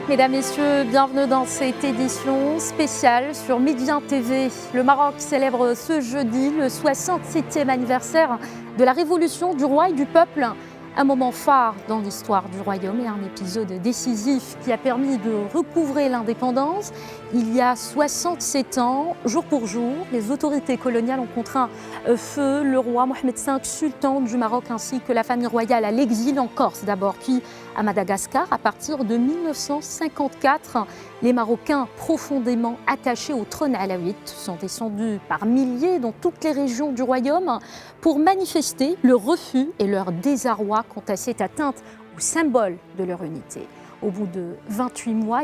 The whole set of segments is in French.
Mesdames, Messieurs, bienvenue dans cette édition spéciale sur Médien TV. Le Maroc célèbre ce jeudi le 67e anniversaire de la révolution du roi et du peuple. Un moment phare dans l'histoire du royaume et un épisode décisif qui a permis de recouvrer l'indépendance. Il y a 67 ans, jour pour jour, les autorités coloniales ont contraint feu le roi Mohamed V, sultan du Maroc, ainsi que la famille royale à l'exil en Corse d'abord, puis à Madagascar. À partir de 1954, les Marocains profondément attachés au trône alaouite sont descendus par milliers dans toutes les régions du royaume pour manifester leur refus et leur désarroi quant à cette atteinte au symbole de leur unité. Au bout de 28 mois,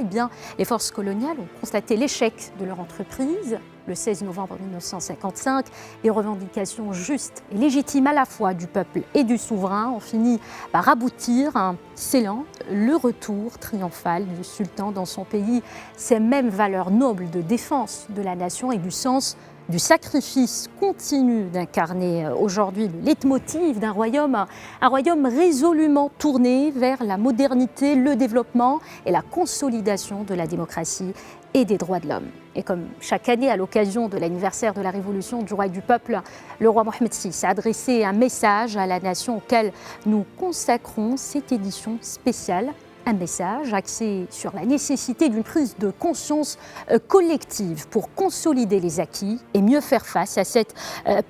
les forces coloniales ont constaté l'échec de leur entreprise. Le 16 novembre 1955, les revendications justes et légitimes à la fois du peuple et du souverain ont fini par aboutir, scellant le retour triomphal du sultan dans son pays. Ces mêmes valeurs nobles de défense de la nation et du sens du sacrifice continuent d'incarner aujourd'hui le leitmotiv d'un royaume, un royaume résolument tourné vers la modernité, le développement et la consolidation de la démocratie et des droits de l'homme. Et comme chaque année, à l'occasion de l'anniversaire de la révolution du roi et du peuple, le roi Mohamed VI a adressé un message à la nation auquel nous consacrons cette édition spéciale. Un message axé sur la nécessité d'une prise de conscience collective pour consolider les acquis et mieux faire face à cette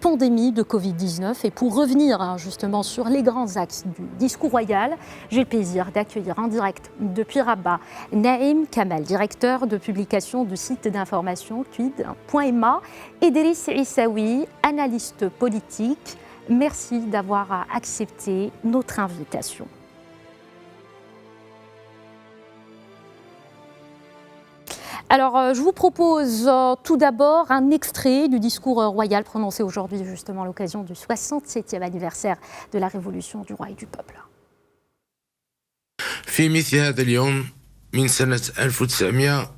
pandémie de Covid-19. Et pour revenir justement sur les grands axes du discours royal, j'ai le plaisir d'accueillir en direct depuis Rabat Naïm Kamal, directeur de publication du site d'information quid.ma, et Idriss Issaoui, analyste politique. Merci d'avoir accepté notre invitation. Alors, je vous propose tout d'abord un extrait du discours royal prononcé aujourd'hui, justement, à l'occasion du 67e anniversaire de la révolution du roi et du peuple. في مثل هذا اليوم من سنة 1953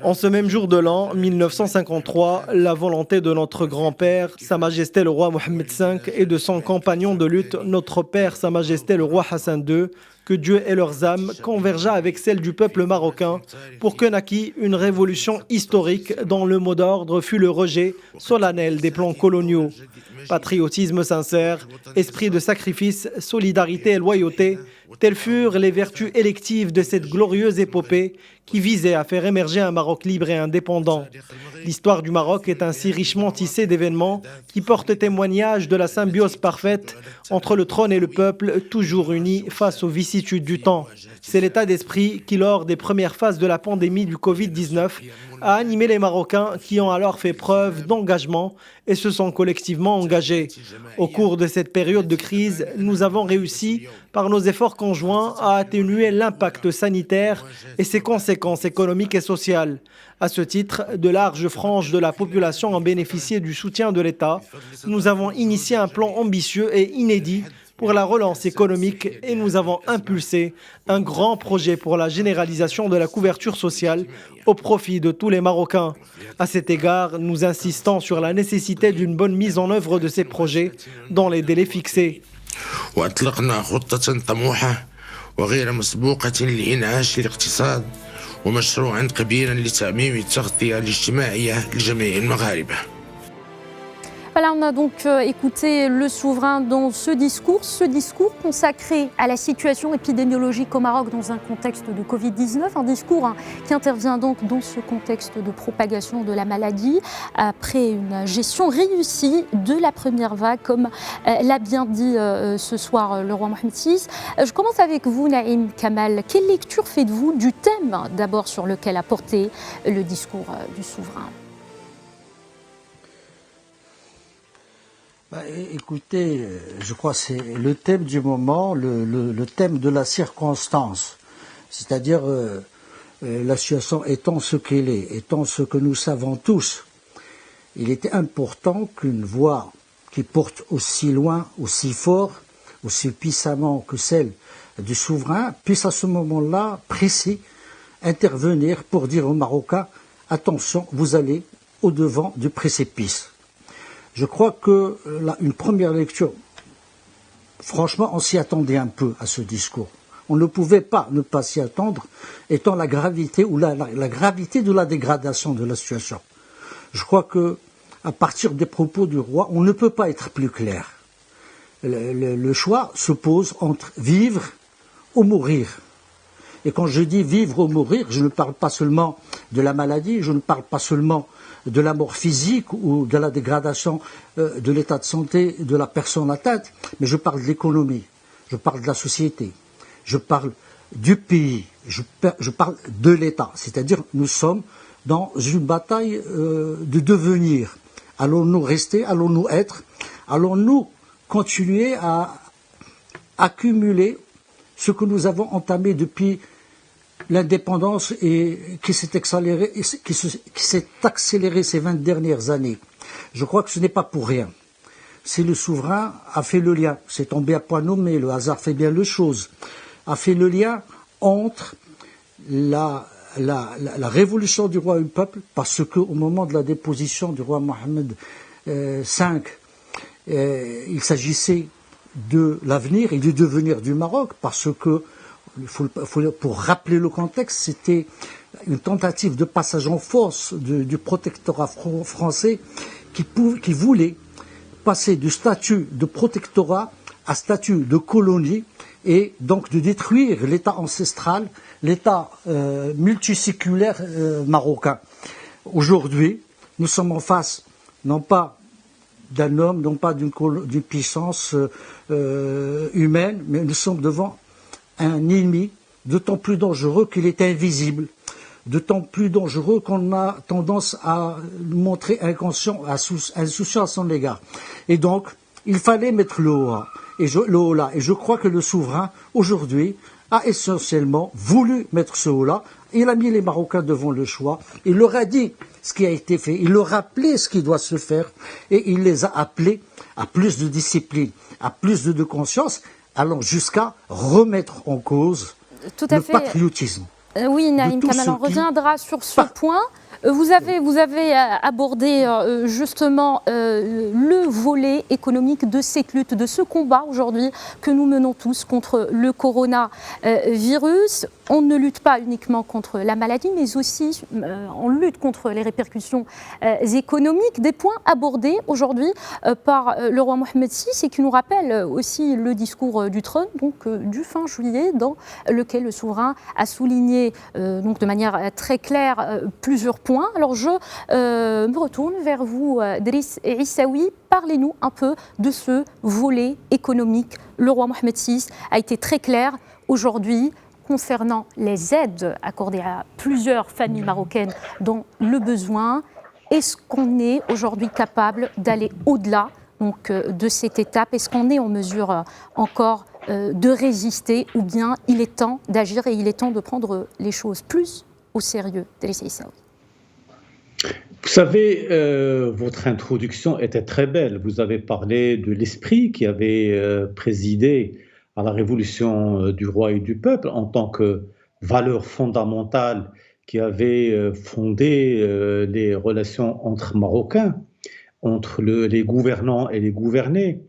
En ce même jour de l'an 1953, la volonté de notre grand-père, Sa Majesté le roi Mohamed V, et de son compagnon de lutte, notre père, Sa Majesté le roi Hassan II, que Dieu ait leurs âmes, convergea avec celle du peuple marocain pour que naquît une révolution historique dont le mot d'ordre fut le rejet solennel des plans coloniaux. Patriotisme sincère, esprit de sacrifice, solidarité et loyauté, telles furent les vertus électives de cette glorieuse épopée qui visait à faire émerger un Maroc libre et indépendant. L'histoire du Maroc est ainsi richement tissée d'événements qui portent témoignage de la symbiose parfaite entre le trône et le peuple, toujours unis face aux vicissitudes du temps. C'est l'état d'esprit qui, lors des premières phases de la pandémie du Covid-19, a animé les Marocains qui ont alors fait preuve d'engagement et se sont collectivement engagés. Au cours de cette période de crise, nous avons réussi, par nos efforts conjoints, à atténuer l'impact sanitaire et ses conséquences économiques et sociales. À ce titre, de larges franges de la population ont bénéficié du soutien de l'État. Nous avons initié un plan ambitieux et inédit pour la relance économique et nous avons impulsé un grand projet pour la généralisation de la couverture sociale au profit de tous les Marocains. À cet égard, nous insistons sur la nécessité d'une bonne mise en œuvre de ces projets dans les délais fixés. وأطلقنا خطة طموحة وغير مسبوقة لإنعاش الاقتصاد ومشروعا كبيرا لتعميم التغطية الاجتماعية لجميع المغاربة. Voilà, on a donc écouté le souverain dans ce discours consacré à la situation épidémiologique au Maroc dans un contexte de Covid-19, un discours qui intervient donc dans ce contexte de propagation de la maladie, après une gestion réussie de la première vague, comme l'a bien dit ce soir le roi Mohamed VI. Je commence avec vous, Naïm Kamal. Quelle lecture faites-vous du thème d'abord sur lequel a porté le discours du souverain ? Écoutez, je crois que c'est le thème du moment, le thème de la circonstance. C'est-à-dire, la situation étant ce qu'elle est, étant ce que nous savons tous, il était important qu'une voix qui porte aussi loin, aussi fort, aussi puissamment que celle du souverain puisse à ce moment-là, précis, intervenir pour dire aux Marocains, attention, vous allez au-devant du précipice. Je crois que une première lecture, franchement, on s'y attendait un peu à ce discours. On ne pouvait pas ne pas s'y attendre, étant la gravité ou la gravité de la dégradation de la situation. Je crois que, à partir des propos du roi, on ne peut pas être plus clair. Le choix se pose entre vivre ou mourir. Et quand je dis vivre ou mourir, je ne parle pas seulement de la maladie, je ne parle pas seulement de la mort physique ou de la dégradation de l'état de santé de la personne atteinte, mais je parle de l'économie, je parle de la société, je parle du pays, je parle de l'État. C'est-à-dire nous sommes dans une bataille de devenir. Allons-nous rester, allons-nous être, allons-nous continuer à accumuler ce que nous avons entamé depuis l'indépendance et qui s'est accéléré ces 20 dernières années. Je crois que ce n'est pas pour rien. Si le souverain a fait le lien, c'est tombé à point nommé, le hasard fait bien les choses, a fait le lien entre la révolution du roi et du peuple, parce qu'au moment de la déposition du roi Mohamed V, il s'agissait de l'avenir et du devenir du Maroc, parce que, pour rappeler le contexte, c'était une tentative de passage en force du protectorat français qui voulait passer du statut de protectorat à statut de colonie et donc de détruire l'État ancestral, l'État multiséculaire marocain. Aujourd'hui, nous sommes en face, non pas d'un homme, non pas d'une puissance humaine, mais nous sommes devant un ennemi d'autant plus dangereux qu'il est invisible, d'autant plus dangereux qu'on a tendance à montrer inconscient, insouciant à son égard. Et donc, il fallait mettre le haut là. Et je crois que le souverain, aujourd'hui, a essentiellement voulu mettre ce haut là. Il a mis les Marocains devant le choix. Il leur a dit ce qui a été fait. Il leur a rappelé ce qui doit se faire. Et il les a appelés à plus de discipline, à plus de conscience, allant jusqu'à remettre en cause le patriotisme. Oui, Naïm Kamal, on reviendra sur ce point. Vous avez abordé justement le volet économique de cette lutte, de ce combat aujourd'hui que nous menons tous contre le coronavirus. On ne lutte pas uniquement contre la maladie, mais aussi on lutte contre les répercussions économiques. Des points abordés aujourd'hui par le roi Mohamed VI et qui nous rappellent aussi le discours du trône, donc du fin juillet, dans lequel le souverain a souligné donc de manière très claire plusieurs points. Alors je me retourne vers vous, Driss Issaoui. Parlez-nous un peu de ce volet économique. Le roi Mohamed VI a été très clair aujourd'hui concernant les aides accordées à plusieurs familles marocaines dans le besoin. Est-ce qu'on est aujourd'hui capable d'aller au-delà donc, de cette étape? Est-ce qu'on est en mesure encore de résister, ou bien il est temps d'agir et il est temps de prendre les choses plus au sérieux? Driss Issaoui. Vous savez, votre introduction était très belle. Vous avez parlé de l'esprit qui avait présidé à la révolution du roi et du peuple en tant que valeur fondamentale qui avait fondé les relations entre Marocains, entre les gouvernants et les gouvernés.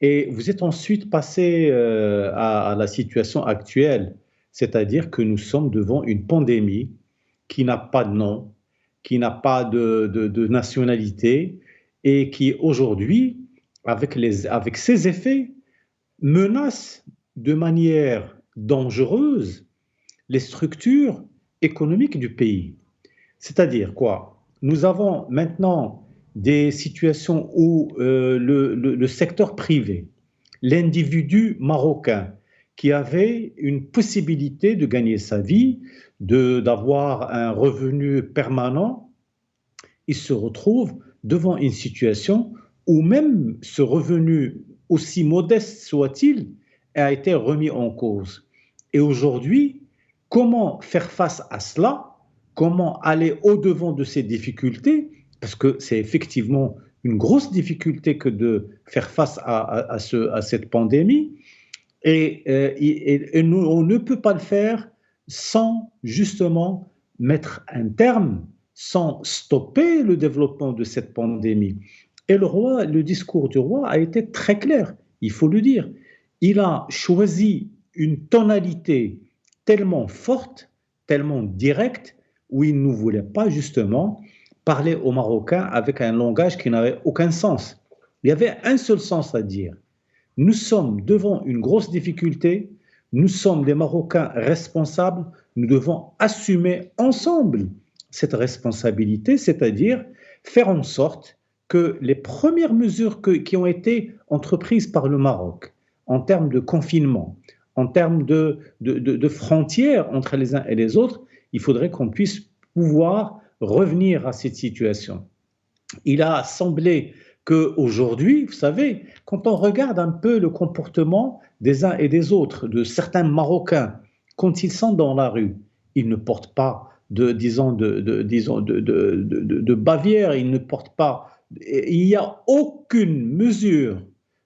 Et vous êtes ensuite passé à la situation actuelle, c'est-à-dire que nous sommes devant une pandémie qui n'a pas de nom, qui n'a pas de nationalité et qui aujourd'hui, avec ses effets, menace de manière dangereuse les structures économiques du pays. C'est-à-dire quoi? Nous avons maintenant des situations où le secteur privé, l'individu marocain qui avait une possibilité de gagner sa vie, d'avoir un revenu permanent, il se retrouve devant une situation où même ce revenu, aussi modeste soit-il, a été remis en cause. Et aujourd'hui, comment faire face à cela? Comment aller au-devant de ces difficultés? Parce que c'est effectivement une grosse difficulté que de faire face à cette pandémie. Et on ne peut pas le faire sans justement mettre un terme, sans stopper le développement de cette pandémie. Et le discours du roi a été très clair, il faut le dire. Il a choisi une tonalité tellement forte, tellement directe, où il ne voulait pas justement parler aux Marocains avec un langage qui n'avait aucun sens. Il y avait un seul sens à dire. Nous sommes devant une grosse difficulté, nous sommes des Marocains responsables, nous devons assumer ensemble cette responsabilité, c'est-à-dire faire en sorte que les premières mesures qui ont été entreprises par le Maroc en termes de confinement, en termes de frontières entre les uns et les autres, il faudrait qu'on puisse pouvoir revenir à cette situation. Il a semblé qu'aujourd'hui, vous savez, quand on regarde un peu le comportement des uns et des autres, de certains Marocains, quand ils sont dans la rue, ils ne portent pas de Bavière, ils ne portent pas. Il n'y a aucune mesure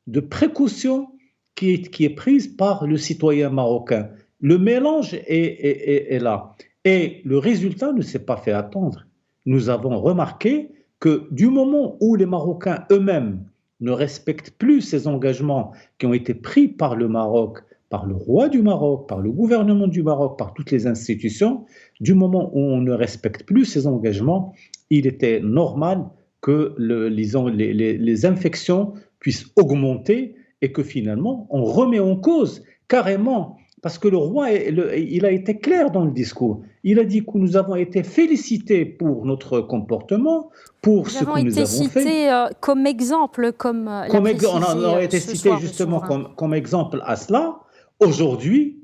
de précaution qui est prise par le citoyen marocain. Le mélange est là. Et le résultat ne s'est pas fait attendre. Nous avons remarqué que du moment où les Marocains eux-mêmes ne respectent plus ces engagements qui ont été pris par le Maroc, par le roi du Maroc, par le gouvernement du Maroc, par toutes les institutions, du moment où on ne respecte plus ces engagements, il était normal que les infections puissent augmenter et que finalement on remet en cause carrément, parce que le roi, il a été clair dans le discours. Il a dit que nous avons été félicités pour notre comportement, pour ce que nous avons fait. Nous avons été cités comme exemple, comme on a été cités justement comme exemple à cela. Aujourd'hui,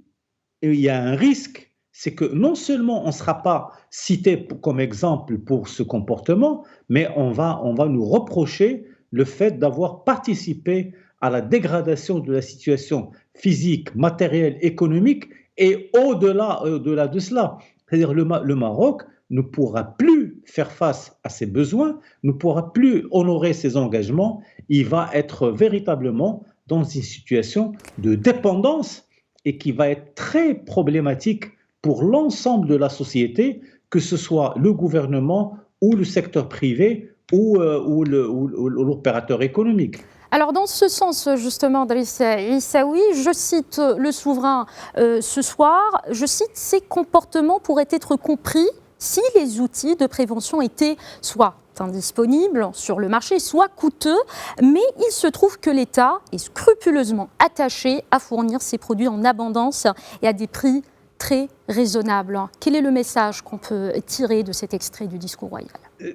il y a un risque, c'est que non seulement on ne sera pas cité comme exemple pour ce comportement, mais on va nous reprocher le fait d'avoir participé à la dégradation de la situation physique, matérielle, économique, et au-delà de cela. C'est-à-dire le Maroc ne pourra plus faire face à ses besoins, ne pourra plus honorer ses engagements, il va être véritablement dans une situation de dépendance et qui va être très problématique pour l'ensemble de la société, que ce soit le gouvernement ou le secteur privé ou l'opérateur économique. Alors dans ce sens justement, Driss Issaoui, je cite le souverain ce soir, je cite « Ces comportements pourraient être compris si les outils de prévention étaient soit indisponibles sur le marché, soit coûteux, mais il se trouve que l'État est scrupuleusement attaché à fournir ces produits en abondance et à des prix très raisonnables ». Quel est le message qu'on peut tirer de cet extrait du discours royal ?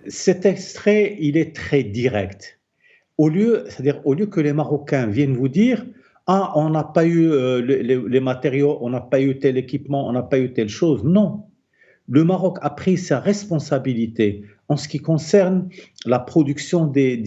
Cet extrait, il est très direct. Au lieu que les Marocains viennent vous dire « Ah, on n'a pas eu les matériaux, on n'a pas eu tel équipement, on n'a pas eu telle chose ». Non. Le Maroc a pris sa responsabilité en ce qui concerne la production des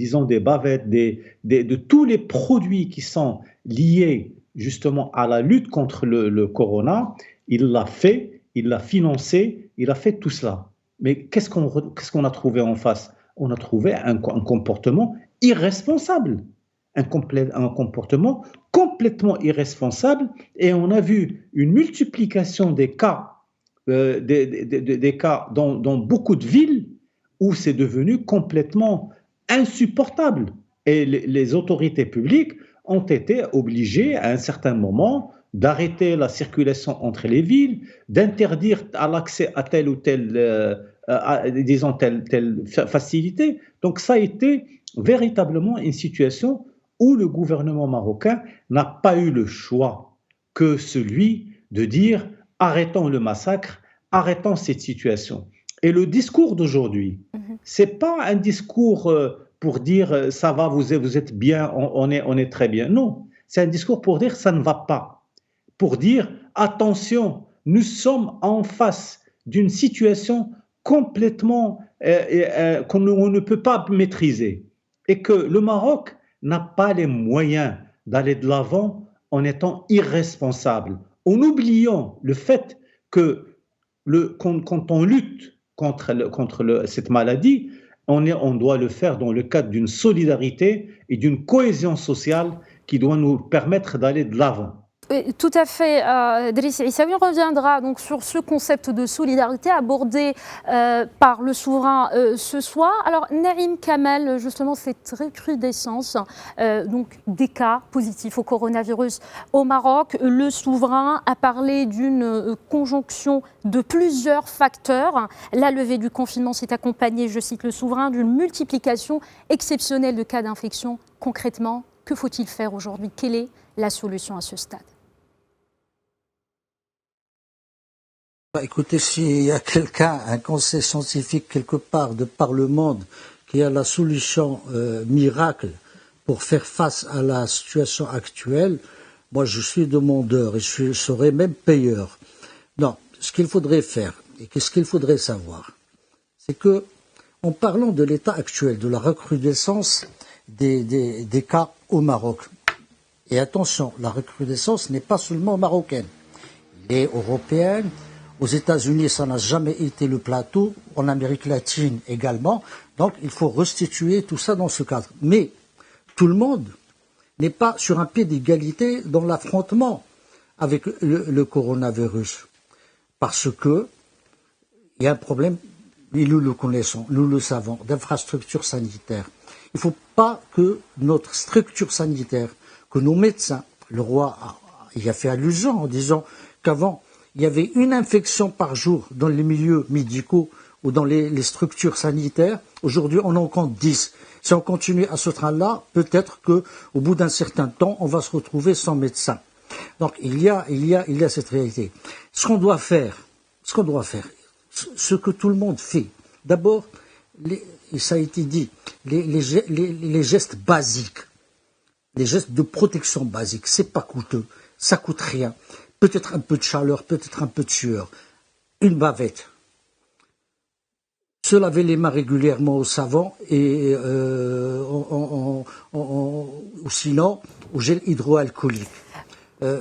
bavettes, de tous les produits qui sont liés justement à la lutte contre le corona. Il l'a fait, il l'a financé, il a fait tout cela. Mais qu'est-ce qu'on a trouvé en face ? On a trouvé un comportement irresponsable, un comportement complètement irresponsable, et on a vu une multiplication des cas, dans beaucoup de villes où c'est devenu complètement insupportable. Et les autorités publiques ont été obligées à un certain moment d'arrêter la circulation entre les villes, d'interdire l'accès à telle ou telle, telle facilité. Donc ça a été véritablement une situation où le gouvernement marocain n'a pas eu le choix que celui de dire « arrêtons le massacre, arrêtons cette situation ». Et le discours d'aujourd'hui, ce n'est pas un discours pour dire « ça va, vous êtes bien, on est très bien ». Non, c'est un discours pour dire « ça ne va pas ». Pour dire « attention, nous sommes en face d'une situation complètement qu'on ne peut pas maîtriser ». Et que le Maroc n'a pas les moyens d'aller de l'avant en étant irresponsable, en oubliant le fait que quand on lutte contre cette maladie, on doit le faire dans le cadre d'une solidarité et d'une cohésion sociale qui doit nous permettre d'aller de l'avant. Oui, tout à fait. Driss Issaoui reviendra donc sur ce concept de solidarité abordé par le souverain ce soir. Alors, Naïm Kamel, justement, cette recrudescence donc des cas positifs au coronavirus au Maroc, le souverain a parlé d'une conjonction de plusieurs facteurs. La levée du confinement s'est accompagnée, je cite le souverain, d'une multiplication exceptionnelle de cas d'infection. Concrètement, que faut-il faire aujourd'hui? Quelle est la solution à ce stade? Écoutez, s'il y a quelqu'un, un conseil scientifique quelque part de par le monde qui a la solution miracle pour faire face à la situation actuelle, moi je suis demandeur et je serai même payeur. Non, ce qu'il faudrait faire et ce qu'il faudrait savoir, c'est que en parlant de l'état actuel, de la recrudescence des cas au Maroc, et attention, la recrudescence n'est pas seulement marocaine, elle est européenne. Aux États-Unis, ça n'a jamais été le plateau, en Amérique latine également. Donc, il faut restituer tout ça dans ce cadre. Mais tout le monde n'est pas sur un pied d'égalité dans l'affrontement avec le coronavirus. Parce que il y a un problème, et nous le connaissons, nous le savons, d'infrastructure sanitaire. Il ne faut pas que notre structure sanitaire, que nos médecins, le roi y a fait allusion en disant qu'avant, il y avait une infection par jour dans les milieux médicaux ou dans les structures sanitaires. Aujourd'hui, on en compte 10. Si on continue à ce train-là, peut-être qu'au bout d'un certain temps, on va se retrouver sans médecin. Donc, il y a cette réalité. Ce qu'on doit faire, ce que tout le monde fait, d'abord, et ça a été dit, les gestes basiques, les gestes de protection basiques, c'est pas coûteux, ça coûte rien. Peut-être un peu de chaleur, peut-être un peu de sueur, une bavette, se laver les mains régulièrement au savon et ou sinon au gel hydroalcoolique.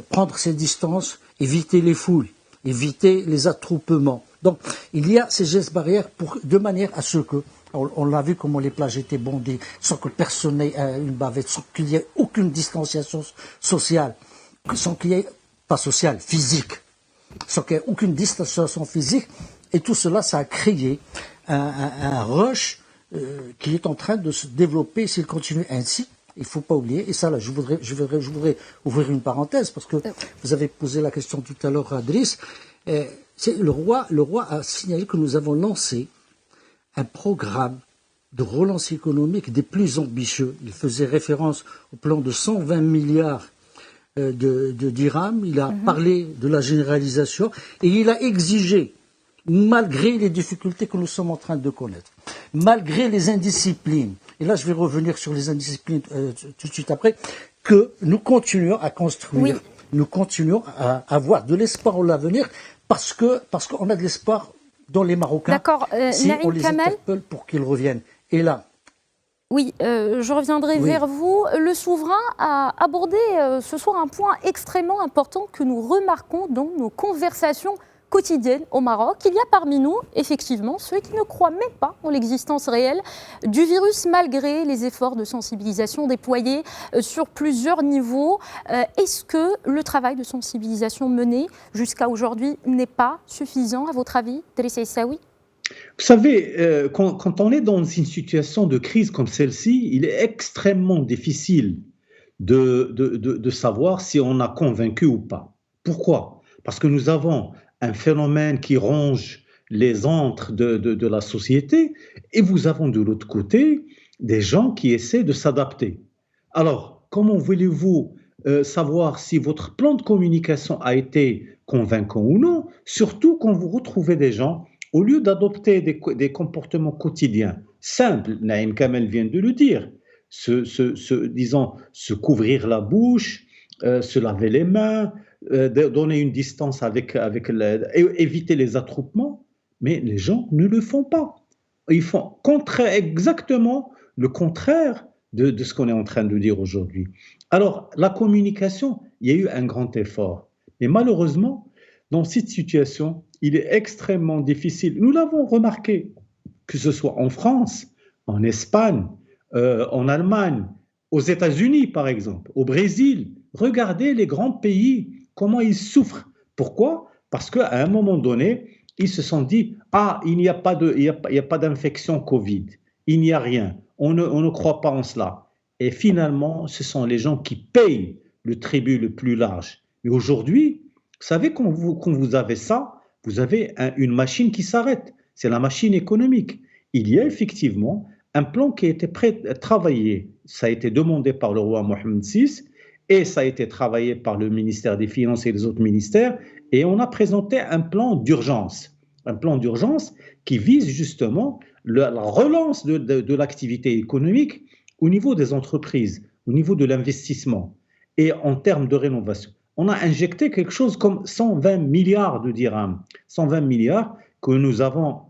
Prendre ses distances, éviter les foules, éviter les attroupements. Donc il y a ces gestes barrières de manière à ce que, on l'a vu comment les plages étaient bondées, sans que personne n'ait une bavette, sans qu'il y ait aucune distanciation sociale, sans qu'il y ait pas sociale, physique, sans qu'il n'y ait aucune distanciation physique. Et tout cela, ça a créé un rush qui est en train de se développer. S'il continue ainsi, il ne faut pas oublier, et ça là, je voudrais ouvrir une parenthèse, parce que vous avez posé la question tout à l'heure à Driss. Le roi a signalé que nous avons lancé un programme de relance économique des plus ambitieux. Il faisait référence au plan de 120 milliards de dirhams, il a parlé de la généralisation et il a exigé, malgré les difficultés que nous sommes en train de connaître, malgré les indisciplines, et là je vais revenir sur les indisciplines tout de suite après, que nous continuons à construire, nous continuons à avoir de l'espoir en l'avenir parce qu'on a de l'espoir dans les Marocains si on les interpelle pour qu'ils reviennent. Et là, oui, je reviendrai vers vous. Le souverain a abordé ce soir un point extrêmement important que nous remarquons dans nos conversations quotidiennes au Maroc. Il y a parmi nous, effectivement, ceux qui ne croient même pas en l'existence réelle du virus, malgré les efforts de sensibilisation déployés sur plusieurs niveaux. Est-ce que le travail de sensibilisation mené jusqu'à aujourd'hui n'est pas suffisant, à votre avis, Driss Issaoui ? Vous savez, quand on est dans une situation de crise comme celle-ci, il est extrêmement difficile de savoir si on a convaincu ou pas. Pourquoi ? Parce que nous avons un phénomène qui ronge les antres de la société et vous avez de l'autre côté des gens qui essaient de s'adapter. Alors, comment voulez-vous savoir si votre plan de communication a été convaincant ou non, surtout quand vous retrouvez des gens, au lieu d'adopter des comportements quotidiens simples, Naïm Kamel vient de le dire, disons, se couvrir la bouche, se laver les mains, donner une distance éviter les attroupements, mais les gens ne le font pas. Ils font exactement le contraire de ce qu'on est en train de dire aujourd'hui. Alors, la communication, il y a eu un grand effort. Mais malheureusement, dans cette situation, il est extrêmement difficile. Nous l'avons remarqué, que ce soit en France, en Espagne, en Allemagne, aux États-Unis par exemple, au Brésil. Regardez les grands pays comment ils souffrent. Pourquoi? Parce qu'à un moment donné, ils se sont dit « Ah, il n'y a pas d'infection Covid, il n'y a rien, on ne croit pas en cela. » Et finalement, ce sont les gens qui payent le tribut le plus large. Mais aujourd'hui, vous savez, quand vous avez ça, vous avez une machine qui s'arrête. C'est la machine économique. Il y a effectivement un plan qui a été travaillé. Ça a été demandé par le roi Mohammed VI et ça a été travaillé par le ministère des Finances et les autres ministères. Et on a présenté un plan d'urgence. Un plan d'urgence qui vise justement la relance de l'activité économique au niveau des entreprises, au niveau de l'investissement et en termes de rénovation. On a injecté quelque chose comme 120 milliards de dirhams. 120 milliards que nous avons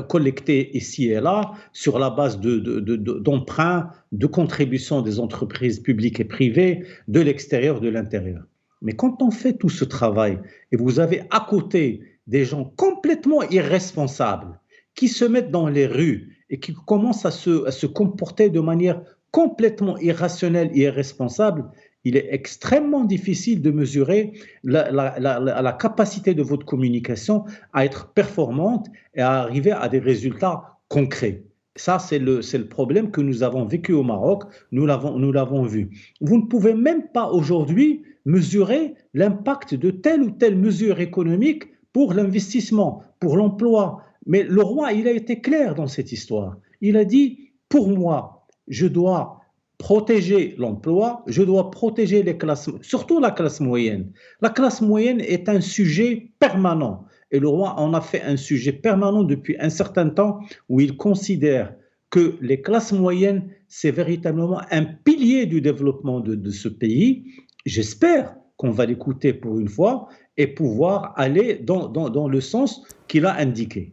collectés ici et là sur la base d'emprunts, de contributions des entreprises publiques et privées, de l'extérieur, de l'intérieur. Mais quand on fait tout ce travail et vous avez à côté des gens complètement irresponsables qui se mettent dans les rues et qui commencent à se comporter de manière complètement irrationnelle et irresponsable, il est extrêmement difficile de mesurer la capacité de votre communication à être performante et à arriver à des résultats concrets. Ça, c'est le problème que nous avons vécu au Maroc, nous l'avons vu. Vous ne pouvez même pas aujourd'hui mesurer l'impact de telle ou telle mesure économique pour l'investissement, pour l'emploi. Mais le roi, il a été clair dans cette histoire. Il a dit, pour moi, je dois protéger l'emploi, je dois protéger les classes, surtout la classe moyenne. La classe moyenne est un sujet permanent. Et le roi en a fait un sujet permanent depuis un certain temps où il considère que les classes moyennes, c'est véritablement un pilier du développement de ce pays. J'espère qu'on va l'écouter pour une fois et pouvoir aller dans le sens qu'il a indiqué.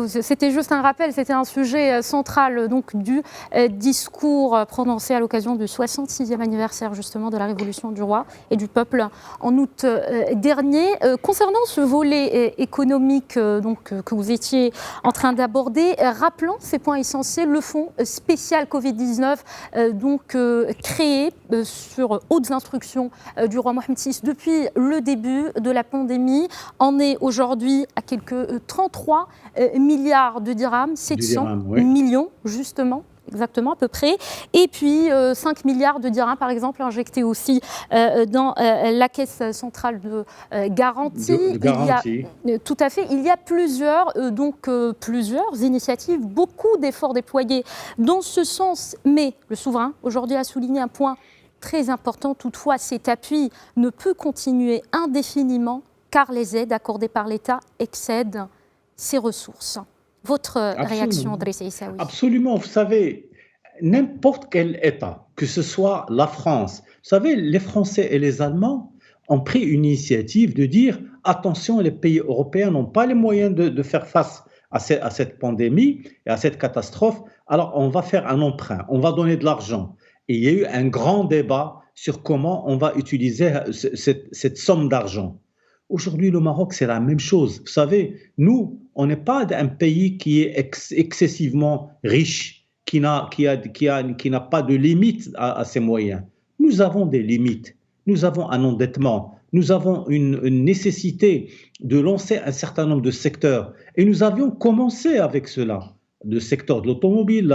C'était juste un rappel, c'était un sujet central donc, du discours prononcé à l'occasion du 66e anniversaire justement de la Révolution du roi et du peuple en août dernier. Concernant ce volet économique donc, que vous étiez en train d'aborder, rappelons ces points essentiels, le fonds spécial Covid-19 donc créé sur hautes instructions du roi Mohammed VI depuis le début de la pandémie en est aujourd'hui à quelques 33 milliards de dirhams, 700 millions justement, exactement à peu près, et puis 5 milliards de dirhams par exemple injectés aussi dans la caisse centrale de garantie. Tout à fait, il y a plusieurs initiatives, beaucoup d'efforts déployés dans ce sens, mais le souverain aujourd'hui a souligné un point très important, toutefois cet appui ne peut continuer indéfiniment car les aides accordées par l'État excèdent ses ressources. Votre réaction, Driss Issaoui? Absolument. Vous savez, n'importe quel État, que ce soit la France, vous savez, les Français et les Allemands ont pris une initiative de dire « Attention, les pays européens n'ont pas les moyens de faire face à cette pandémie et à cette catastrophe, alors on va faire un emprunt, on va donner de l'argent. » Et il y a eu un grand débat sur comment on va utiliser cette somme d'argent. Aujourd'hui, le Maroc, c'est la même chose. Vous savez, nous, on n'est pas un pays qui est excessivement riche, qui n'a pas de limite à ses moyens. Nous avons des limites. Nous avons un endettement. Nous avons une nécessité de lancer un certain nombre de secteurs. Et nous avions commencé avec cela. Le secteur de l'automobile,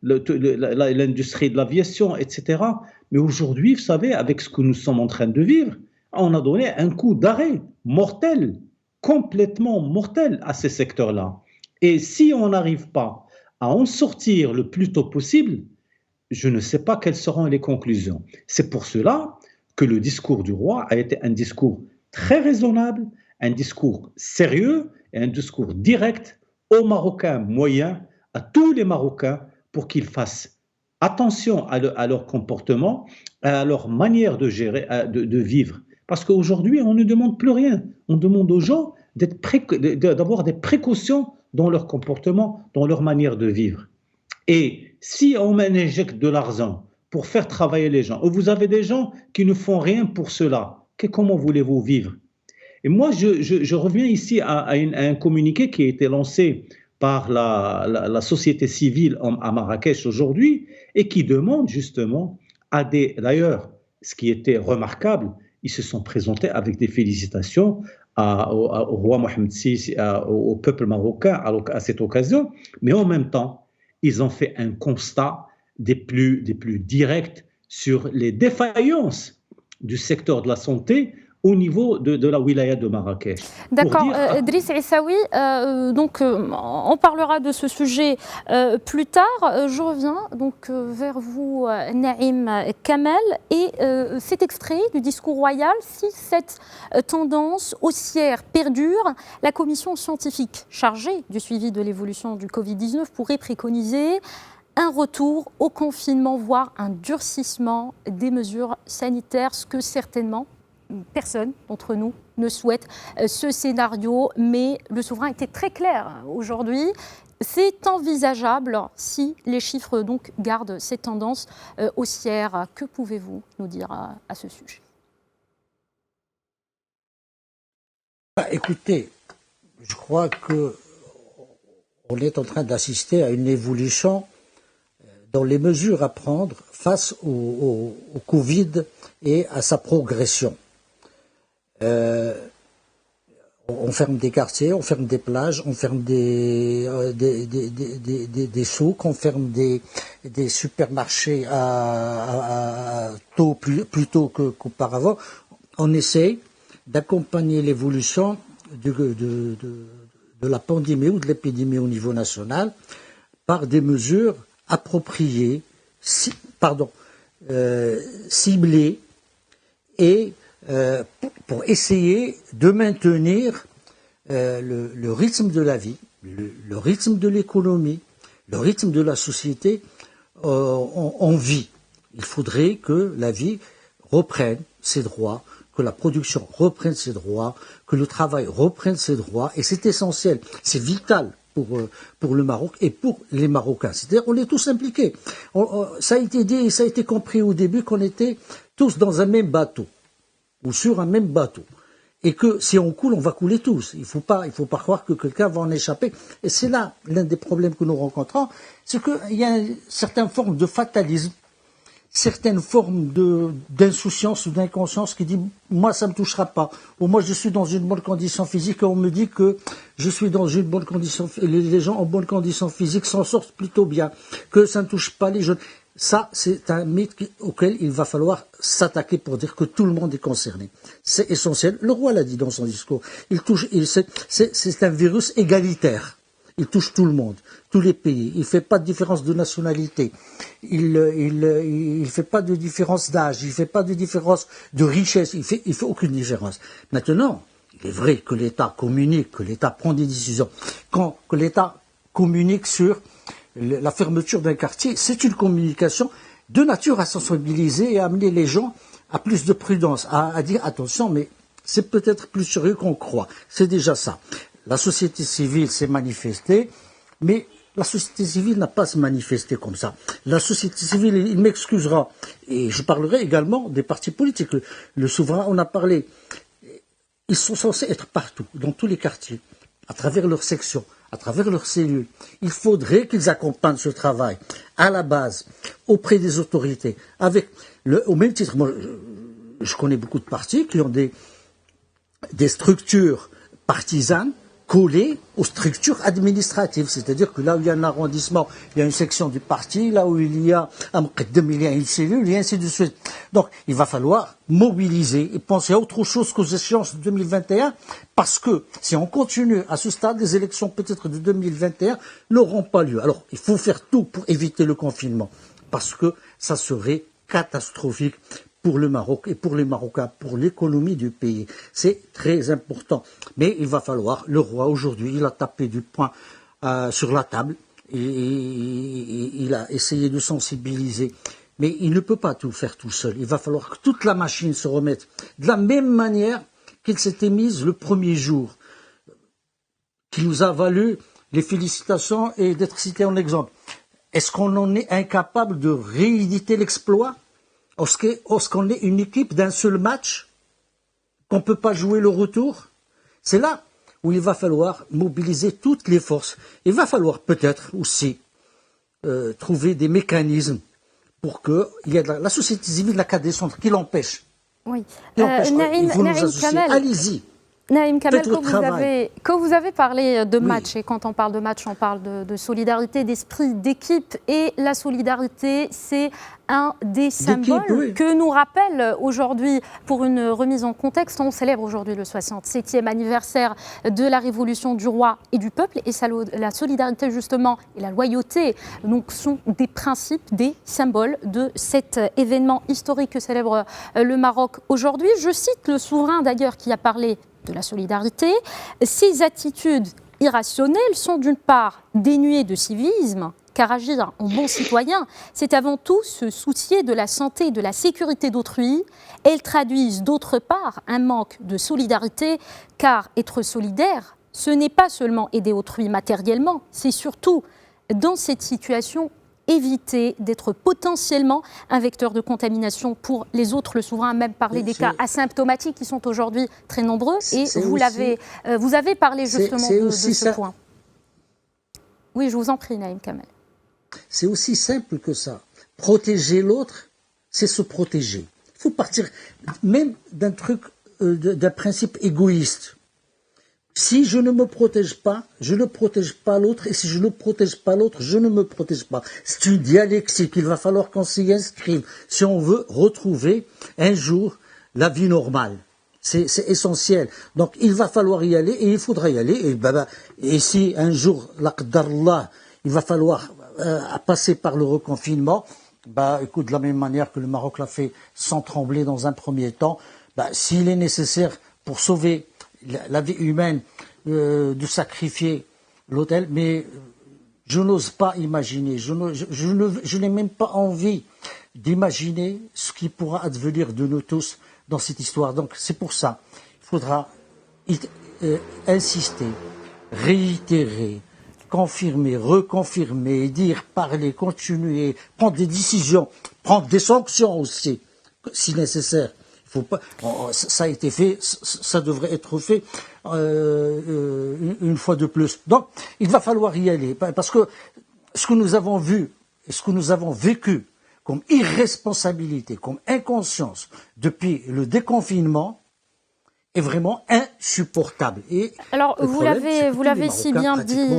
l'industrie de l'aviation, etc. Mais aujourd'hui, vous savez, avec ce que nous sommes en train de vivre, on a donné un coup d'arrêt mortel, complètement mortel à ces secteurs-là. Et si on n'arrive pas à en sortir le plus tôt possible, je ne sais pas quelles seront les conclusions. C'est pour cela que le discours du roi a été un discours très raisonnable, un discours sérieux et un discours direct aux Marocains moyens, à tous les Marocains, pour qu'ils fassent attention à leur comportement, à leur manière de gérer, de vivre. Parce qu'aujourd'hui, on ne demande plus rien. On demande aux gens d'avoir des précautions dans leur comportement, dans leur manière de vivre. Et si on injecte de l'argent pour faire travailler les gens, vous avez des gens qui ne font rien pour cela, comment voulez-vous vivre? Et moi, je reviens ici à un communiqué qui a été lancé par la société civile à Marrakech aujourd'hui et qui demande justement d'ailleurs, ce qui était remarquable, ils se sont présentés avec des félicitations au roi Mohamed VI, au peuple marocain à cette occasion, mais en même temps, ils ont fait un constat des plus directs sur les défaillances du secteur de la santé au niveau de la wilaya de Marrakech. D'accord, Driss Issaoui, donc on parlera de ce sujet plus tard. Je reviens donc vers vous, Naïm Kamel, et cet extrait du discours royal, si cette tendance haussière perdure, la commission scientifique chargée du suivi de l'évolution du Covid-19 pourrait préconiser un retour au confinement, voire un durcissement des mesures sanitaires, ce que certainement personne d'entre nous ne souhaite ce scénario, mais le souverain était très clair aujourd'hui. C'est envisageable si les chiffres donc gardent cette tendance haussière. Que pouvez-vous nous dire à ce sujet? Écoutez, je crois qu'on est en train d'assister à une évolution dans les mesures à prendre face au Covid et à sa progression. On ferme des quartiers, on ferme des plages, on ferme des souks, on ferme des supermarchés plus tôt qu'auparavant. On essaye d'accompagner l'évolution de la pandémie ou de l'épidémie au niveau national par des mesures appropriées, ciblées et pour essayer de maintenir le rythme de la vie, le rythme de l'économie, le rythme de la société en vie. Il faudrait que la vie reprenne ses droits, que la production reprenne ses droits, que le travail reprenne ses droits, et c'est essentiel, c'est vital pour le Maroc et pour les Marocains. C'est-à-dire on est tous impliqués. Ça a été dit et ça a été compris au début qu'on était tous dans un même bateau, ou sur un même bateau. Et que si on coule, on va couler tous. Il faut pas croire que quelqu'un va en échapper. Et c'est là l'un des problèmes que nous rencontrons, c'est qu'il y a une certaine forme de fatalisme, certaines formes d'insouciance ou d'inconscience qui dit « moi ça me touchera pas » ou « moi je suis dans une bonne condition physique et on me dit que je suis dans une bonne condition, les gens en bonne condition physique s'en sortent plutôt bien, que ça ne touche pas les jeunes ». Ça, c'est un mythe auquel il va falloir s'attaquer pour dire que tout le monde est concerné. C'est essentiel. Le roi l'a dit dans son discours. C'est un virus égalitaire. Il touche tout le monde, tous les pays. Il ne fait pas de différence de nationalité. Il fait pas de différence d'âge. Il ne fait pas de différence de richesse. Il fait aucune différence. Maintenant, il est vrai que l'État communique, que l'État prend des décisions. Que l'État communique sur la fermeture d'un quartier, c'est une communication de nature à sensibiliser et à amener les gens à plus de prudence, à dire attention, mais c'est peut-être plus sérieux qu'on croit. C'est déjà ça. La société civile s'est manifestée, mais la société civile n'a pas à se manifester comme ça. La société civile, il m'excusera, et je parlerai également des partis politiques. Le souverain, on a parlé. Ils sont censés être partout, dans tous les quartiers, à travers leurs sections, à travers leurs cellules. Il faudrait qu'ils accompagnent ce travail à la base, auprès des autorités, au même titre. Moi, je connais beaucoup de partis qui ont des structures partisanes collées aux structures administratives. C'est-à-dire que là où il y a un arrondissement, il y a une section du parti, là où il y a un muqaddam, il y a une cellule, et ainsi de suite. Donc, il va falloir mobiliser et penser à autre chose qu'aux échéances de 2021, parce que si on continue à ce stade, les élections peut-être de 2021 n'auront pas lieu. Alors, il faut faire tout pour éviter le confinement, parce que ça serait catastrophique pour le Maroc et pour les Marocains, pour l'économie du pays. C'est très important. Mais il va falloir, le roi aujourd'hui, il a tapé du poing sur la table, et il a essayé de sensibiliser. Mais il ne peut pas tout faire tout seul. Il va falloir que toute la machine se remette de la même manière qu'il s'était mise le premier jour, qui nous a valu les félicitations et d'être cité en exemple. Est-ce qu'on en est incapable de rééditer l'exploit ? Est-ce qu'on est une équipe d'un seul match, qu'on ne peut pas jouer le retour? C'est là où il va falloir mobiliser toutes les forces. Il va falloir peut-être aussi trouver des mécanismes pour que la société civile n'a qu'à descendre, qui l'empêche. Oui. Il faut nous associer. Allez-y. Naïm Kamel, quand vous avez parlé de match, et quand on parle de match, on parle de solidarité, d'esprit d'équipe, et la solidarité, c'est un des symboles que nous rappelle aujourd'hui, pour une remise en contexte, on célèbre aujourd'hui le 67e anniversaire de la révolution du roi et du peuple, et la solidarité justement et la loyauté donc, sont des principes, des symboles de cet événement historique que célèbre le Maroc aujourd'hui. Je cite le souverain d'ailleurs qui a parlé de la solidarité. Ces attitudes irrationnelles sont d'une part dénuées de civisme, car agir en bon citoyen, c'est avant tout se soucier de la santé et de la sécurité d'autrui. Elles traduisent d'autre part un manque de solidarité, car être solidaire, ce n'est pas seulement aider autrui matériellement, c'est surtout, dans cette situation, éviter d'être potentiellement un vecteur de contamination pour les autres. Le souverain a même parlé des cas asymptomatiques qui sont aujourd'hui très nombreux. Et vous avez parlé justement de ce point. Oui, je vous en prie, Naïm Kamel. C'est aussi simple que ça. Protéger l'autre, c'est se protéger. Il faut partir même d'un truc, d'un principe égoïste. Si je ne me protège pas, je ne protège pas l'autre, et si je ne protège pas l'autre, je ne me protège pas. C'est une dialectique, il va falloir qu'on s'y inscrive si on veut retrouver un jour la vie normale. C'est essentiel. Donc il va falloir y aller, et il faudra y aller. Et si un jour, laqdarallah, il va falloir passer par le reconfinement, écoute, de la même manière que le Maroc l'a fait sans trembler dans un premier temps, s'il est nécessaire pour sauver la vie humaine, de sacrifier l'autel, mais je n'ose pas imaginer, je n'ai même pas envie d'imaginer ce qui pourra advenir de nous tous dans cette histoire. Donc c'est pour ça, il faudra insister, réitérer, confirmer, reconfirmer, dire, parler, continuer, prendre des décisions, prendre des sanctions aussi, si nécessaire. Faut pas, ça a été fait, ça devrait être fait une fois de plus. Donc, il va falloir y aller, parce que ce que nous avons vu, ce que nous avons vécu comme irresponsabilité, comme inconscience depuis le déconfinement, est vraiment insupportable. Et alors, vous l'avez si bien dit,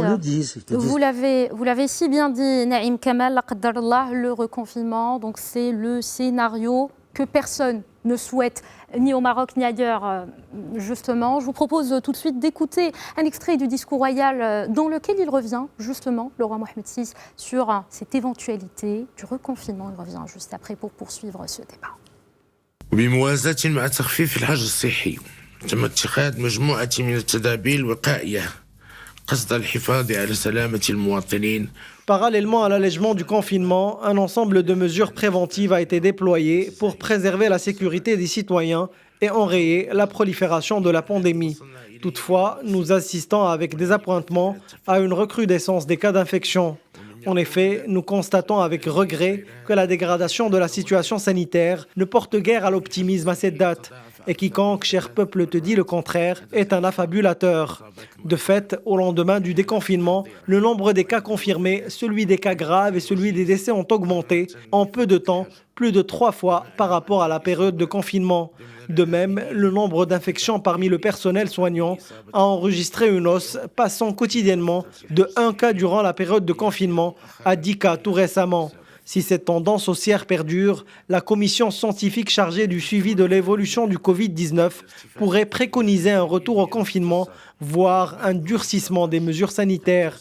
vous l'avez si bien dit, Naïm Kamel, laqdarallah, le reconfinement, donc c'est le scénario que personne ne souhaite, ni au Maroc ni ailleurs, justement. Je vous propose tout de suite d'écouter un extrait du discours royal dans lequel il revient, justement, le roi Mohamed VI, sur cette éventualité du reconfinement. Il revient juste après pour poursuivre ce débat. بموازاة مع تخفيف الحجر الصحي تم اتخاذ مجموعة من التدابير الوقائية قصد الحفاظ على سلامة المواطنين. Parallèlement à l'allègement du confinement, un ensemble de mesures préventives a été déployé pour préserver la sécurité des citoyens et enrayer la prolifération de la pandémie. Toutefois, nous assistons avec désappointement à une recrudescence des cas d'infection. En effet, nous constatons avec regret que la dégradation de la situation sanitaire ne porte guère à l'optimisme à cette date. Et quiconque, cher peuple, te dit le contraire, est un affabulateur. De fait, au lendemain du déconfinement, le nombre des cas confirmés, celui des cas graves et celui des décès ont augmenté en peu de temps, plus de 3 fois par rapport à la période de confinement. De même, le nombre d'infections parmi le personnel soignant a enregistré une hausse, passant quotidiennement de 1 cas durant la période de confinement à 10 cas tout récemment. Si cette tendance haussière perdure, la commission scientifique chargée du suivi de l'évolution du Covid-19 pourrait préconiser un retour au confinement, voire un durcissement des mesures sanitaires.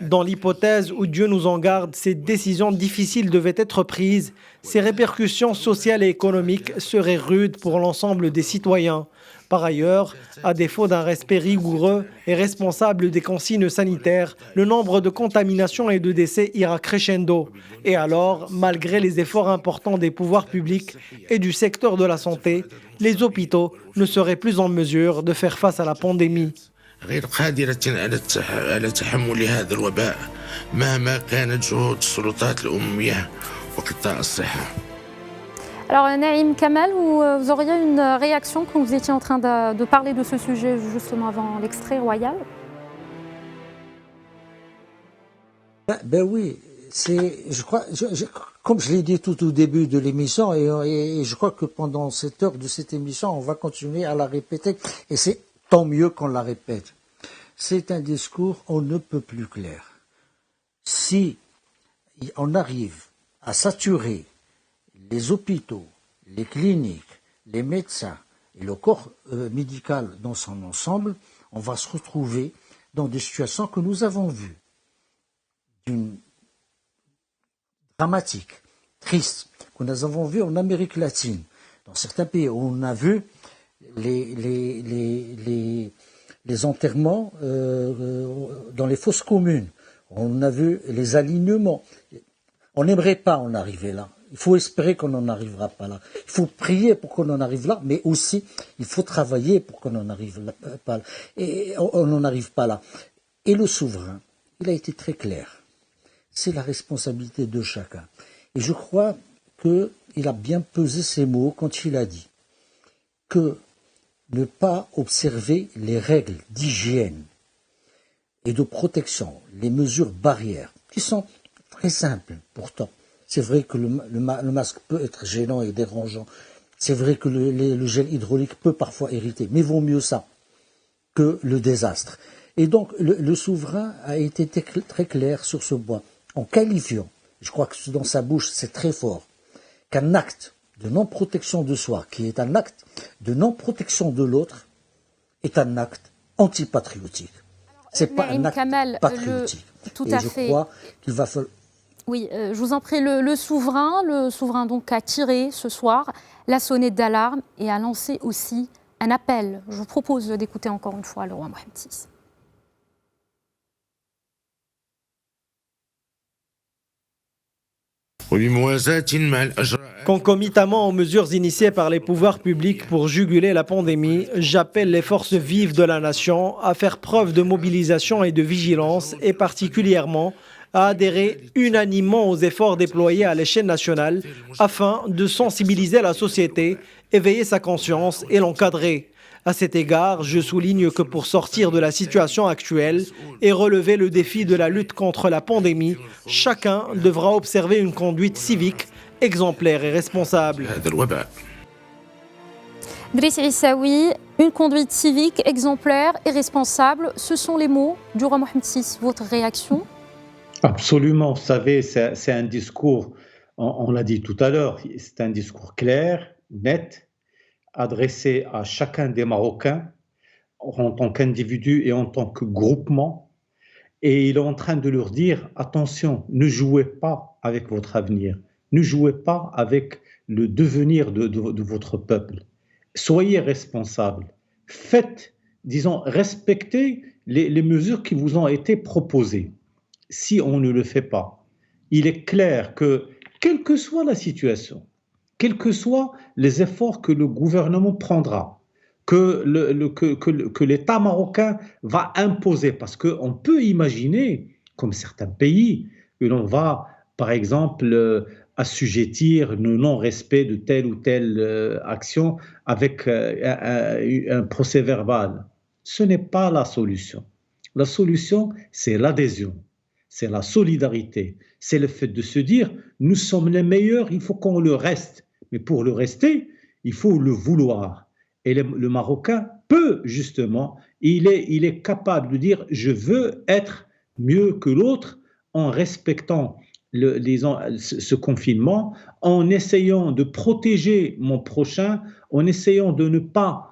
Dans l'hypothèse où Dieu nous en garde, ces décisions difficiles devaient être prises, ces répercussions sociales et économiques seraient rudes pour l'ensemble des citoyens. Par ailleurs, à défaut d'un respect rigoureux et responsable des consignes sanitaires, le nombre de contaminations et de décès ira crescendo. Et alors, malgré les efforts importants des pouvoirs publics et du secteur de la santé, les hôpitaux ne seraient plus en mesure de faire face à la pandémie. غير قادرة على تحمل هذا الوباء مهما كانت جهود السلطات الأممية وقطاع الصحة. Alors Naïm Kamel, vous auriez une réaction quand vous étiez en train de parler de ce sujet justement avant l'extrait royal? Ben oui, je crois, comme je l'ai dit tout au début de l'émission, et je crois que pendant cette heure de cette émission, on va continuer à la répéter, et c'est tant mieux qu'on la répète. C'est un discours on ne peut plus clair. Si on arrive à saturer les hôpitaux, les cliniques, les médecins et le corps médical dans son ensemble, on va se retrouver dans des situations que nous avons vues, dramatiques, tristes, que nous avons vues en Amérique latine, dans certains pays où on a vu les enterrements dans les fosses communes, on a vu les alignements. On n'aimerait pas en arriver là. Il faut espérer qu'on n'en arrivera pas là. Il faut prier pour qu'on en arrive là, mais aussi il faut travailler pour qu'on n'en arrive pas là. Et on n'en arrive pas là. Et le souverain, il a été très clair. C'est la responsabilité de chacun. Et je crois qu'il a bien pesé ses mots quand il a dit que ne pas observer les règles d'hygiène et de protection, les mesures barrières, qui sont très simples pourtant. C'est vrai que le masque peut être gênant et dérangeant. C'est vrai que le gel hydraulique peut parfois irriter. Mais vaut mieux ça que le désastre. Et donc, le souverain a été très clair sur ce point, en qualifiant, je crois que dans sa bouche c'est très fort, qu'un acte de non-protection de soi, qui est un acte de non-protection de l'autre, est un acte antipatriotique. C'est pas un acte patriotique. Tout à fait. Je crois qu'il va falloir... Oui, je vous en prie, le souverain donc a tiré ce soir la sonnette d'alarme et a lancé aussi un appel. Je vous propose d'écouter encore une fois le roi Mohammed VI. Concomitamment aux mesures initiées par les pouvoirs publics pour juguler la pandémie, j'appelle les forces vives de la nation à faire preuve de mobilisation et de vigilance et particulièrement à adhérer unanimement aux efforts déployés à l'échelle nationale afin de sensibiliser la société, éveiller sa conscience et l'encadrer. À cet égard, je souligne que pour sortir de la situation actuelle et relever le défi de la lutte contre la pandémie, chacun devra observer une conduite civique exemplaire et responsable. Driss Issaoui, une conduite civique exemplaire et responsable, ce sont les mots du roi Mohammed VI. Votre réaction ? Absolument, vous savez, c'est un discours, on l'a dit tout à l'heure, c'est un discours clair, net, adressé à chacun des Marocains en tant qu'individu et en tant que groupement. Et il est en train de leur dire, attention, ne jouez pas avec votre avenir, ne jouez pas avec le devenir de votre peuple. Soyez responsables, faites, disons, respectez les mesures qui vous ont été proposées. Si on ne le fait pas, il est clair que, quelle que soit la situation, quels que soient les efforts que le gouvernement prendra, que l'État marocain va imposer, parce qu'on peut imaginer, comme certains pays, que l'on va, par exemple, assujettir le non-respect de telle ou telle action avec un procès-verbal. Ce n'est pas la solution. La solution, c'est l'adhésion. C'est la solidarité, c'est le fait de se dire nous sommes les meilleurs, il faut qu'on le reste. Mais pour le rester, il faut le vouloir. Et le Marocain peut justement, il est capable de dire je veux être mieux que l'autre en respectant ce confinement, en essayant de protéger mon prochain, en essayant de ne pas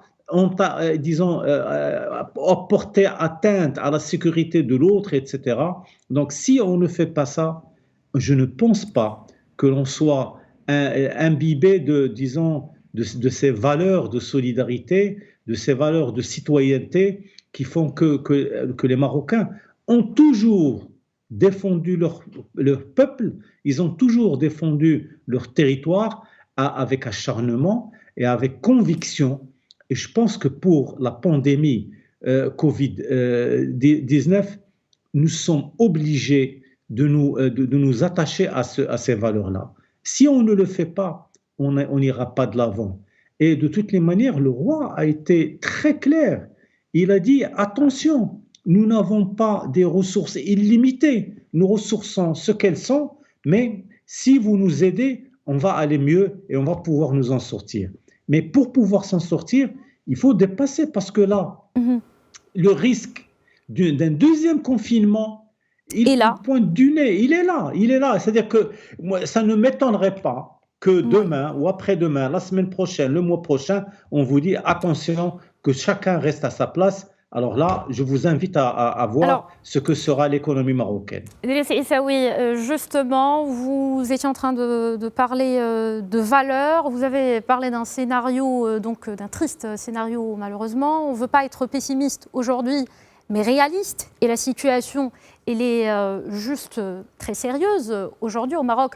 porter atteinte à la sécurité de l'autre, etc. Donc, si on ne fait pas ça, je ne pense pas que l'on soit imbibé de ces valeurs de solidarité, de ces valeurs de citoyenneté qui font que les Marocains ont toujours défendu leur peuple, ils ont toujours défendu leur territoire avec acharnement et avec conviction. Et je pense que pour la pandémie Covid-19, nous sommes obligés de nous attacher à ces valeurs-là. Si on ne le fait pas, on n'ira pas de l'avant. Et de toutes les manières, le roi a été très clair. Il a dit, attention, nous n'avons pas des ressources illimitées. nos ressources sont ce qu'elles sont, mais si vous nous aidez, on va aller mieux et on va pouvoir nous en sortir. Mais pour pouvoir s'en sortir, il faut dépasser, parce que là, le risque d'un deuxième confinement, il pointe du nez, il est là. C'est-à-dire que moi, ça ne m'étonnerait pas que demain ou après-demain, la semaine prochaine, le mois prochain, on vous dit attention, que chacun reste à sa place. Alors là, je vous invite à voir ce que sera l'économie marocaine. Oui, justement, vous étiez en train de parler de valeurs. Vous avez parlé d'un scénario, donc d'un triste scénario malheureusement. On ne veut pas être pessimiste aujourd'hui, mais réaliste. Et la situation, elle est juste très sérieuse aujourd'hui au Maroc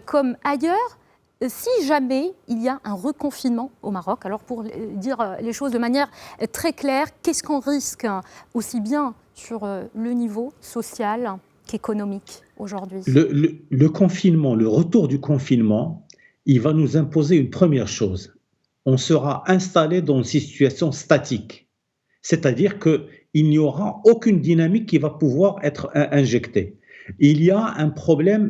comme ailleurs. Si jamais il y a un reconfinement au Maroc, alors pour dire les choses de manière très claire, qu'est-ce qu'on risque aussi bien sur le niveau social qu'économique aujourd'hui ? Le confinement, le retour du confinement, il va nous imposer une première chose. On sera installé dans une situation statique. C'est-à-dire qu'il n'y aura aucune dynamique qui va pouvoir être injectée. Il y aura un problème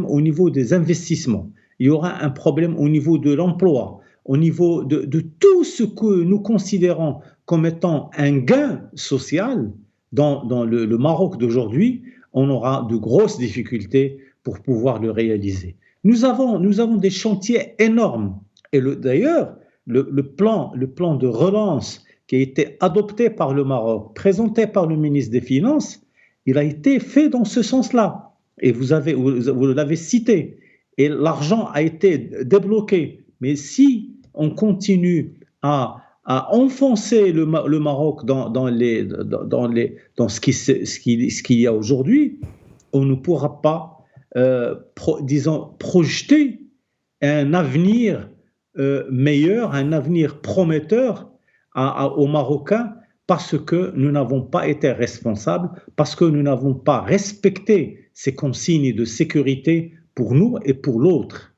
au niveau des investissements. Il y aura un problème au niveau de l'emploi, au niveau de tout ce que nous considérons comme étant un gain social dans le Maroc d'aujourd'hui. On aura de grosses difficultés pour pouvoir le réaliser. Nous avons des chantiers énormes. Et d'ailleurs, le plan de relance qui a été adopté par le Maroc, présenté par le ministre des Finances, il a été fait dans ce sens-là. Et vous l'avez cité. Et l'argent a été débloqué. Mais si on continue à enfoncer le Maroc dans ce qu'il y a aujourd'hui, on ne pourra pas, projeter un avenir meilleur, un avenir prometteur aux Marocains, parce que nous n'avons pas été responsables, parce que nous n'avons pas respecté ces consignes de sécurité pour nous et pour l'autre.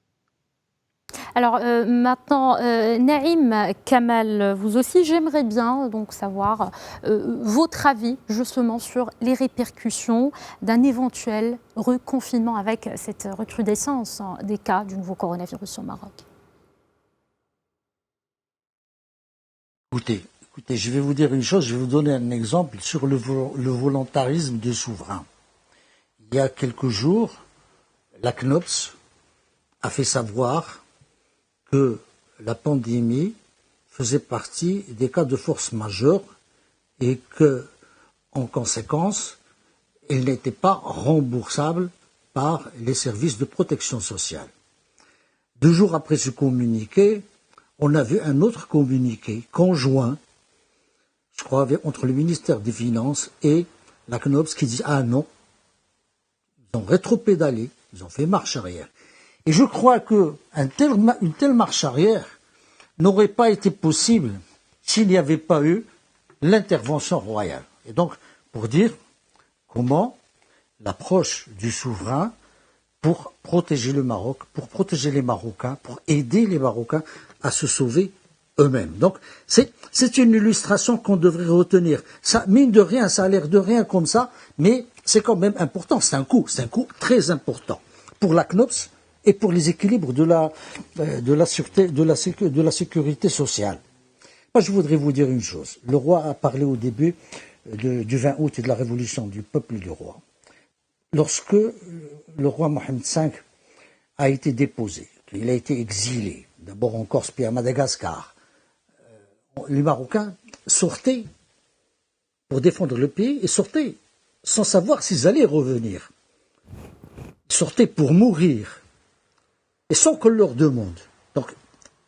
Alors maintenant, Naïm Kamal, vous aussi, j'aimerais bien donc savoir votre avis justement sur les répercussions d'un éventuel reconfinement avec cette recrudescence des cas du nouveau coronavirus au Maroc. Écoutez, je vais vous dire une chose, je vais vous donner un exemple sur le volontarisme des souverains. Il y a quelques jours, la CNOPS a fait savoir que la pandémie faisait partie des cas de force majeure et que, en conséquence, elle n'était pas remboursable par les services de protection sociale. 2 jours après ce communiqué, on a vu un autre communiqué conjoint, je crois, entre le ministère des Finances et la CNOPS qui dit « Ah non, ils ont rétropédalé, ils ont fait marche arrière ». Et je crois qu'une telle marche arrière n'aurait pas été possible s'il n'y avait pas eu l'intervention royale. Et donc, pour dire comment l'approche du souverain pour protéger le Maroc, pour protéger les Marocains, pour aider les Marocains à se sauver eux-mêmes. Donc, c'est une illustration qu'on devrait retenir. Ça, mine de rien, ça a l'air de rien comme ça, mais c'est quand même important. C'est un coup très important pour la CNOPS et pour les équilibres de la sécurité sociale. Moi, je voudrais vous dire une chose. Le roi a parlé au début du 20 août et de la révolution du peuple du roi. Lorsque le roi Mohamed V a été déposé, il a été exilé, d'abord en Corse puis à Madagascar, les Marocains sortaient pour défendre le pays et sortaient sans savoir s'ils allaient revenir. Ils sortaient pour mourir et sans qu'on leur demande. Donc,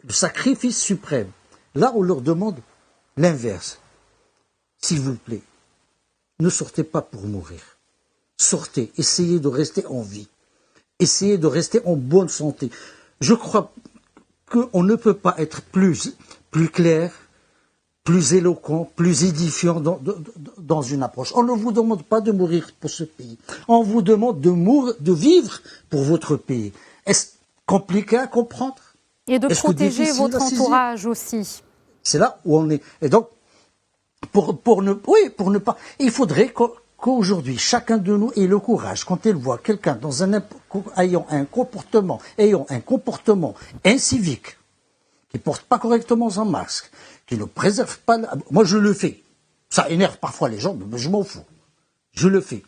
le sacrifice suprême. Là, on leur demande l'inverse. S'il vous plaît, ne sortez pas pour mourir. Sortez, essayez de rester en vie. Essayez de rester en bonne santé. Je crois qu'on ne peut pas être plus clair, plus éloquent, plus édifiant dans une approche. On ne vous demande pas de mourir pour ce pays. On vous demande de vivre pour votre pays. Est-ce compliqué à comprendre? Et de protéger votre entourage aussi. C'est là où on est. Et donc, pour ne pas... Il faudrait qu'aujourd'hui, chacun de nous ait le courage, quand il voit quelqu'un ayant un comportement incivique, qui ne porte pas correctement son masque, qui ne préserve pas... Moi, je le fais. Ça énerve parfois les gens, mais je m'en fous. Je le fais.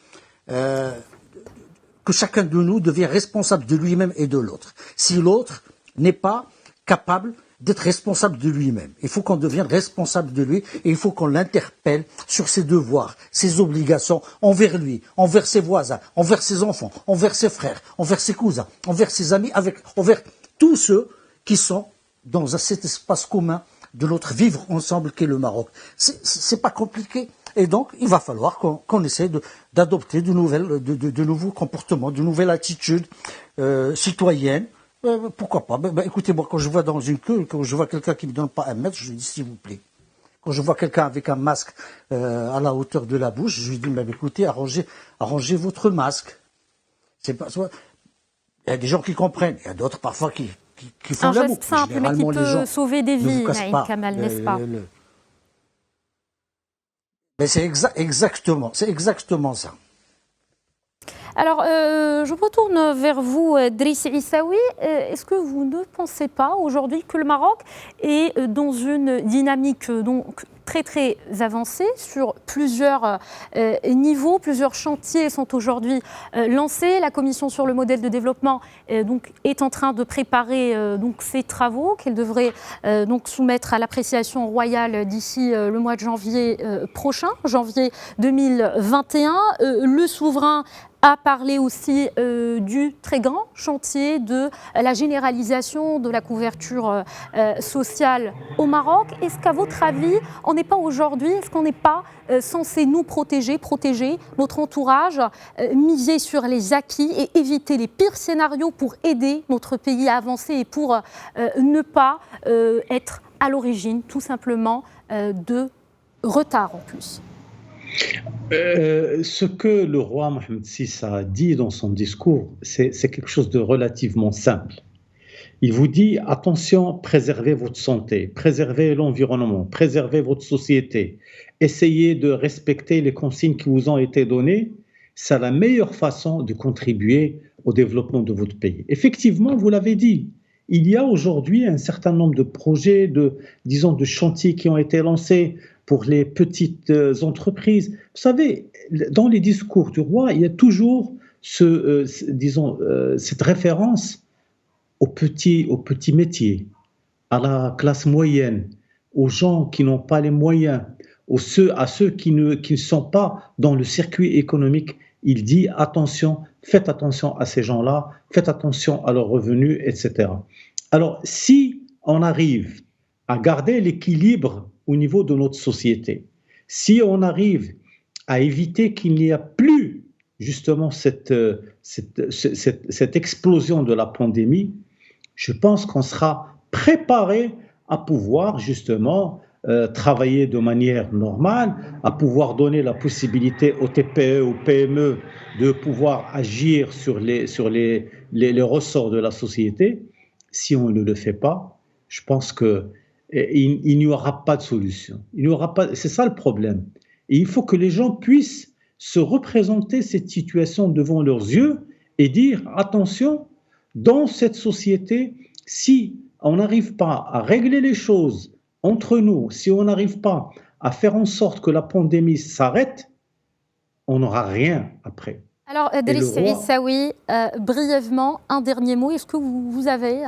Que chacun de nous devient responsable de lui-même et de l'autre. Si l'autre n'est pas capable d'être responsable de lui-même, il faut qu'on devienne responsable de lui et il faut qu'on l'interpelle sur ses devoirs, ses obligations envers lui, envers ses voisins, envers ses enfants, envers ses frères, envers ses cousins, envers ses amis, envers tous ceux qui sont dans cet espace commun de notre vivre ensemble qu'est le Maroc. C'est pas compliqué. Et donc, il va falloir qu'on essaie d'adopter de nouveaux comportements, de nouvelles attitudes citoyennes. Pourquoi pas? Écoutez, moi, quand je vois dans une queue, quand je vois quelqu'un qui ne me donne pas 1 mètre, je lui dis s'il vous plaît. Quand je vois quelqu'un avec un masque à la hauteur de la bouche, je lui dis, écoutez, arrangez votre masque. C'est pas, il y a des gens qui comprennent, il y a d'autres parfois qui font la boucle. Un geste simple, mais qui peut sauver des vies, Naïm Kamal, n'est-ce pas? Mais c'est exactement ça. Alors, je me retourne vers vous, Driss Issaoui. Est-ce que vous ne pensez pas aujourd'hui que le Maroc est dans une dynamique donc très très avancée sur plusieurs niveaux, plusieurs chantiers sont aujourd'hui lancés. La commission sur le modèle de développement donc est en train de préparer donc ces travaux qu'elle devrait donc soumettre à l'appréciation royale d'ici le mois de janvier prochain, janvier 2021. Le souverain a parlé aussi du très grand chantier de la généralisation de la couverture sociale au Maroc. Est-ce qu'à votre avis, on n'est pas aujourd'hui, est-ce qu'on n'est pas censé nous protéger notre entourage, miser sur les acquis et éviter les pires scénarios pour aider notre pays à avancer et pour ne pas être à l'origine tout simplement de retard en plus? Ce que le roi Mohamed VI a dit dans son discours, c'est quelque chose de relativement simple. Il vous dit, attention, préservez votre santé, préservez l'environnement, préservez votre société, essayez de respecter les consignes qui vous ont été données. C'est la meilleure façon de contribuer au développement de votre pays. Effectivement, vous l'avez dit, il y a aujourd'hui un certain nombre de projets, de chantiers qui ont été lancés pour les petites entreprises. Vous savez, dans les discours du roi, il y a toujours cette référence aux petits métiers, à la classe moyenne, aux gens qui n'ont pas les moyens, à ceux qui ne sont pas dans le circuit économique. Il dit attention, faites attention à ces gens-là, faites attention à leurs revenus, etc. Alors, si on arrive à garder l'équilibre au niveau de notre société, si on arrive à éviter qu'il n'y ait plus justement cette explosion de la pandémie, je pense qu'on sera préparé à pouvoir justement travailler de manière normale, à pouvoir donner la possibilité aux TPE, aux PME de pouvoir agir sur les ressorts de la société. Si on ne le fait pas, je pense qu'il n'y aura pas de solution. C'est ça le problème. Et il faut que les gens puissent se représenter cette situation devant leurs yeux et dire attention, dans cette société, si on n'arrive pas à régler les choses entre nous, si on n'arrive pas à faire en sorte que la pandémie s'arrête, on n'aura rien après. Alors, Driss Issaoui, brièvement, un dernier mot. Est-ce que vous avez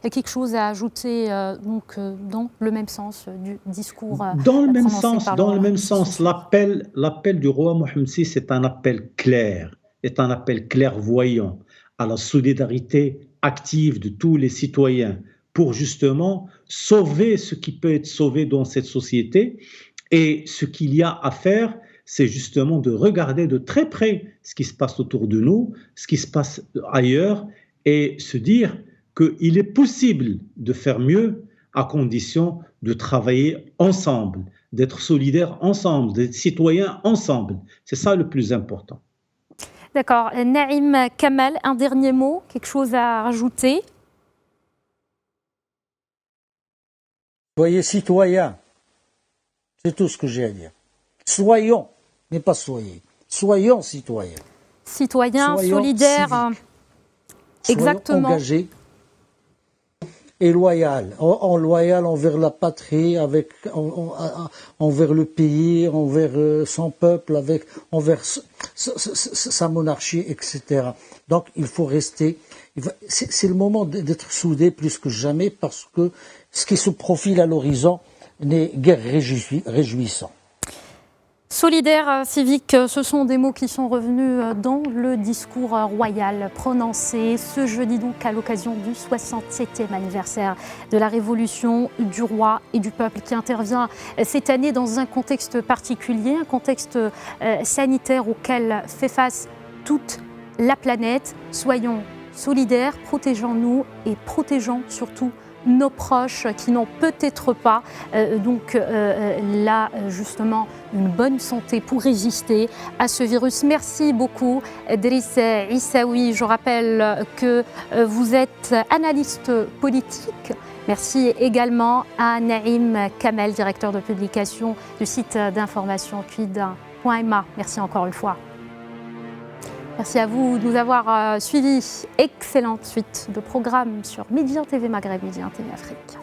quelque chose à ajouter dans le même sens du discours Dans le même sens, l'appel du roi Mohamed VI est un appel clair, est un appel clairvoyant à la solidarité active de tous les citoyens pour justement sauver ce qui peut être sauvé dans cette société. Et ce qu'il y a à faire, c'est justement de regarder de très près ce qui se passe autour de nous, ce qui se passe ailleurs, et se dire qu'il est possible de faire mieux à condition de travailler ensemble, d'être solidaires ensemble, d'être citoyens ensemble. C'est ça le plus important. D'accord. Naïm Kamal, un dernier mot, quelque chose à rajouter? Soyez citoyens, c'est tout ce que j'ai à dire. Soyons, mais pas soyez. Soyons citoyens. Citoyens, solidaires, exactement. Soyons engagés et loyal envers la patrie, envers le pays, envers son peuple, envers sa monarchie, etc. Donc il faut rester. C'est le moment d'être soudés plus que jamais parce que ce qui se profile à l'horizon n'est guère réjouissant. Solidaire, civique, ce sont des mots qui sont revenus dans le discours royal prononcé ce jeudi donc à l'occasion du 67e anniversaire de la Révolution du roi et du peuple qui intervient cette année dans un contexte particulier, un contexte sanitaire auquel fait face toute la planète. Soyons solidaires, protégeons-nous et protégeons surtout nos proches qui n'ont peut-être pas là justement une bonne santé pour résister à ce virus. Merci beaucoup Driss Issaoui. Je rappelle que vous êtes analyste politique. Merci également à Naïm Kamel, directeur de publication du site d'information Quid.ma. Merci encore une fois. Merci à vous de nous avoir suivis. Excellente suite de programmes sur Midi 1 TV Maghreb, Midi 1 TV Afrique.